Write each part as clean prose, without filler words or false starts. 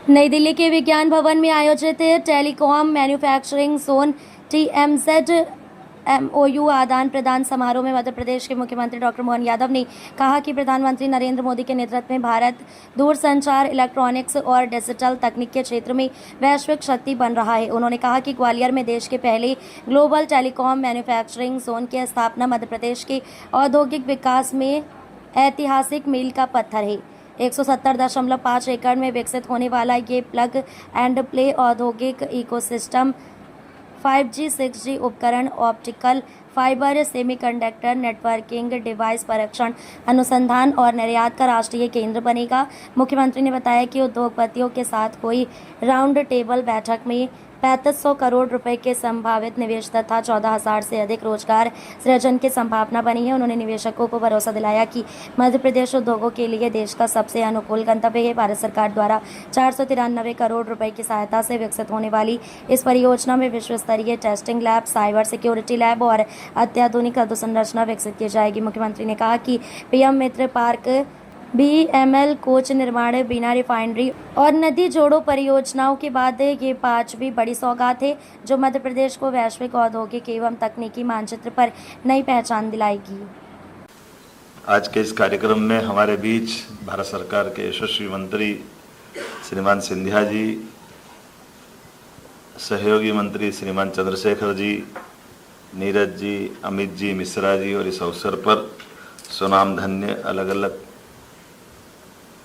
नई दिल्ली के विज्ञान भवन में आयोजित telecom manufacturing zone TMZ MOU आदान प्रदान समारोह में मध्य प्रदेश के मुख्यमंत्री डॉक्टर मोहन यादव ने कहा कि प्रधानमंत्री नरेंद्र मोदी के नेतृत्व में भारत दूरसंचार, इलेक्ट्रॉनिक्स और डिजिटल तकनीक के क्षेत्र में वैश्विक शक्ति बन रहा है। उन्होंने कहा कि ग्वालियर में देश के पहले ग्लोबल टेलीकॉम मैन्युफैक्चरिंग जोन की स्थापना मध्य प्रदेश के औद्योगिक विकास में ऐतिहासिक मील का पत्थर है। 170.5 एकड़ में विकसित होने वाला ये प्लग एंड प्ले औद्योगिक इकोसिस्टम 5G 6G उपकरण, optical fibre, semiconductor, networking, device परीक्षण, अनुसंधान और निर्यात का राष्ट्रीय केंद्र बनेगा। मुख्यमंत्री ने बताया कि उद्योगपतियों के साथ हुई राउंड टेबल बैठक में 3500 करोड़ रुपए के संभावित निवेश तथा 14,000 से अधिक रोजगार सृजन की संभावना बनी है। उन्होंने निवेशकों को भरोसा दिलाया कि मध्य प्रदेश उद्योगों के लिए देश का सबसे अनुकूल गंतव्य है। भारत सरकार द्वारा 493 करोड़ रुपए की सहायता से विकसित होने वाली इस परियोजना में विश्व स्तरीय testing lab, cyber security lab और अत्याधुनिक अधोसंरचना विकसित की जाएगी। मुख्यमंत्री ने कहा कि PM मित्र पार्क, BML कोच निर्माण, बिना रिफाइनरी और नदी जोड़ों परियोजनाओं के बाद ये 5वीं बड़ी सौगात है जो मध्य प्रदेश को वैश्विक औद्योगिक एवं तकनीकी मानचित्र पर नई पहचान दिलाएगी। आज के इस कार्यक्रम में हमारे बीच भारत सरकार के यशस्वी मंत्री श्रीमान सिंधिया जी, सहयोगी मंत्री श्रीमान चंद्रशेखर जी, नीरज जी, अमित जी, मिश्रा जी और इस अवसर पर सुनामधन्य अलग अलग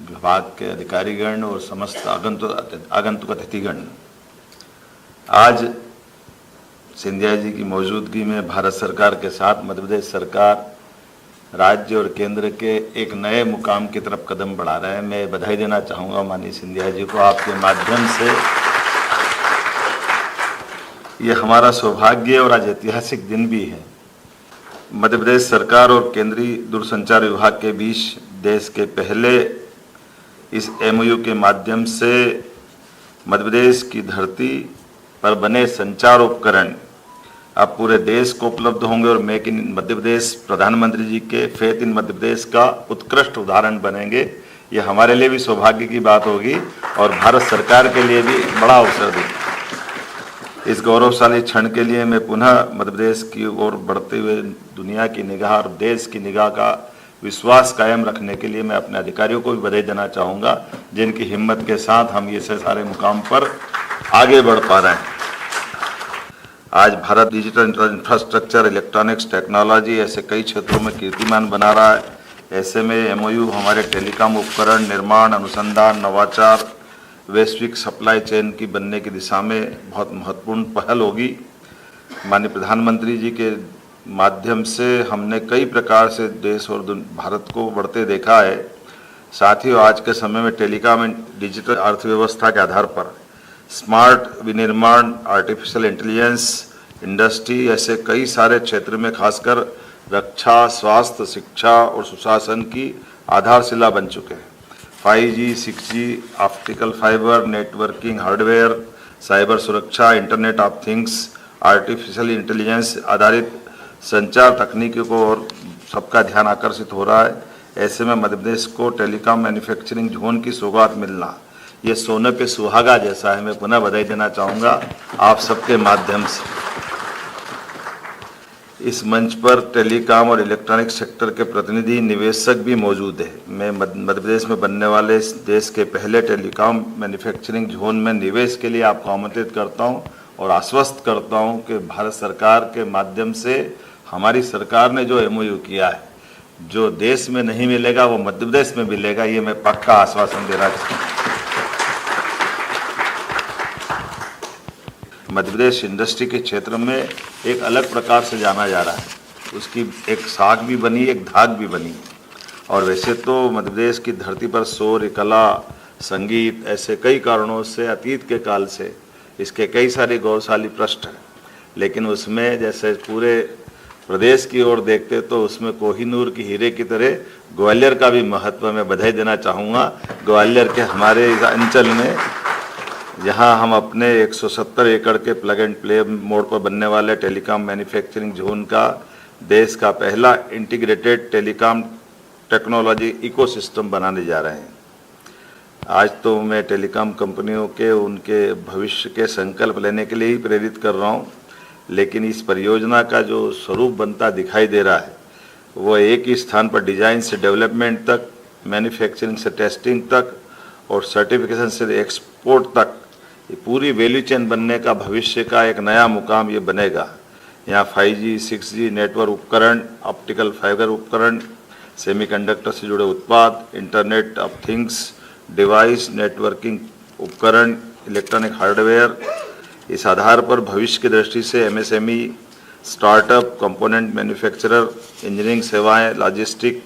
विभाग के अधिकारीगण और समस्त आगंतुक अतिथिगण, आज सिंधिया जी की मौजूदगी में भारत सरकार के साथ मध्य प्रदेश सरकार राज्य और केंद्र के एक नए मुकाम की तरफ कदम बढ़ा रहे हैं। मैं बधाई देना चाहूँगा माननीय सिंधिया जी को, आपके माध्यम से ये हमारा सौभाग्य और आज ऐतिहासिक दिन भी है। मध्य प्रदेश सरकार और केंद्रीय दूरसंचार विभाग के बीच देश के पहले इस MOU के माध्यम से मध्य प्रदेश की धरती पर बने संचार उपकरण अब पूरे देश को उपलब्ध होंगे और मेक इन मध्य प्रदेश प्रधानमंत्री जी के फेथ इन मध्य प्रदेश का उत्कृष्ट उदाहरण बनेंगे। ये हमारे लिए भी सौभाग्य की बात होगी और भारत सरकार के लिए भी बड़ा अवसर देगी। इस गौरवशाली क्षण के लिए मैं पुनः मध्य प्रदेश की ओर बढ़ते हुए दुनिया की निगाह और देश की निगाह का विश्वास कायम रखने के लिए मैं अपने अधिकारियों को भी बधाई देना चाहूँगा, जिनकी हिम्मत के साथ हम ये सारे मुकाम पर आगे बढ़ पा रहे हैं। आज Bharat digital infrastructure, electronics technology ऐसे कई क्षेत्रों में कीर्तिमान बना रहा है। ऐसे में MOU हमारे टेलीकॉम उपकरण निर्माण, अनुसंधान, नवाचार, वैश्विक सप्लाई चेन की बनने की दिशा में बहुत महत्वपूर्ण पहल होगी। माननीय प्रधानमंत्री जी के माध्यम से हमने कई प्रकार से देश और भारत को बढ़ते देखा है। साथ ही आज के समय में टेलीकॉम एंड डिजिटल अर्थव्यवस्था के आधार पर स्मार्ट विनिर्माण, आर्टिफिशियल इंटेलिजेंस, इंडस्ट्री ऐसे कई सारे क्षेत्र में खासकर रक्षा, स्वास्थ्य, शिक्षा और सुशासन की आधारशिला बन चुके हैं। 5G, 6G, optical fibre, networking, hardware, cyber सुरक्षा, internet of things, artificial intelligence आधारित संचार तकनीकी को और सबका ध्यान आकर्षित हो रहा है। ऐसे में मध्य प्रदेश को टेलीकॉम मैन्युफैक्चरिंग जोन की सौगात मिलना ये सोने पे सुहागा जैसा है। मैं पुनः बधाई देना चाहूँगा आप सबके माध्यम से। इस मंच पर टेलीकॉम और इलेक्ट्रॉनिक सेक्टर के प्रतिनिधि, निवेशक भी मौजूद है। मैं मध्य प्रदेश में बनने वाले इस देश के पहले टेलीकॉम मैन्युफैक्चरिंग जोन में निवेश के लिए आपको आमंत्रित करता हूं और आश्वस्त करता हूं कि भारत सरकार के माध्यम से हमारी सरकार ने जो MOU किया है, जो देश में नहीं मिलेगा वो मध्य प्रदेश में मिलेगा, ये मैं पक्का आश्वासन देना चाहता हूँ। मध्य प्रदेश इंडस्ट्री के क्षेत्र में एक अलग प्रकार से जाना जा रहा है। उसकी एक साख भी बनी, एक धाक भी बनी। और वैसे तो मध्य प्रदेश की धरती पर शौर्य, कला, संगीत ऐसे कई कारणों से अतीत के काल से इसके कई सारे गौरवशाली पृष्ठ हैं, लेकिन उसमें जैसे पूरे प्रदेश की ओर देखते तो उसमें कोहिनूर की हीरे की तरह ग्वालियर का भी महत्व मैं बधाई देना चाहूँगा। ग्वालियर के हमारे इस अंचल में जहां हम अपने 170 एकड़ के प्लग एंड प्ले मोड पर बनने वाले टेलीकॉम मैन्युफैक्चरिंग जोन का देश का पहला इंटीग्रेटेड टेलीकॉम टेक्नोलॉजी इकोसिस्टम बनाने जा रहे हैं। आज तो मैं टेलीकॉम कंपनियों के उनके भविष्य के संकल्प लेने के लिए ही प्रेरित कर रहा हूँ, लेकिन इस परियोजना का जो स्वरूप बनता दिखाई दे रहा है वो एक ही स्थान पर डिजाइन से डेवलपमेंट तक, मैन्युफैक्चरिंग से टेस्टिंग तक और सर्टिफिकेशन से एक्सपोर्ट तक ये पूरी वैल्यू चेन बनने का भविष्य का एक नया मुकाम ये बनेगा। यहाँ 5G, 6G नेटवर्क उपकरण, ऑप्टिकल फाइबर उपकरण, सेमीकंडक्टर से जुड़े उत्पाद, internet of things device, networking उपकरण, इलेक्ट्रॉनिक हार्डवेयर, इस आधार पर भविष्य की दृष्टि से MSME, startup, component manufacturer, engineering सेवाएं, लॉजिस्टिक,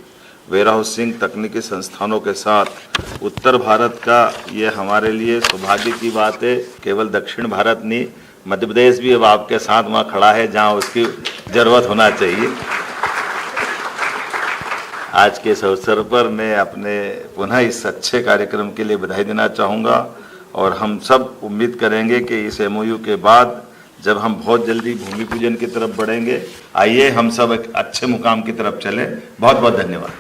वेयरहाउसिंग, तकनीकी संस्थानों के साथ उत्तर भारत का ये हमारे लिए सौभाग्य की बात है। केवल दक्षिण भारत नहीं, मध्य प्रदेश भी अब आपके साथ वहाँ खड़ा है जहाँ उसकी ज़रूरत होना चाहिए। आज के इस अवसर पर मैं अपने पुनः इस अच्छे कार्यक्रम के लिए बधाई देना चाहूँगा और हम सब उम्मीद करेंगे कि इस MOU के बाद जब हम बहुत जल्दी भूमि पूजन की तरफ बढ़ेंगे, आइए हम सब एक अच्छे मुकाम की तरफ चलें। बहुत बहुत धन्यवाद।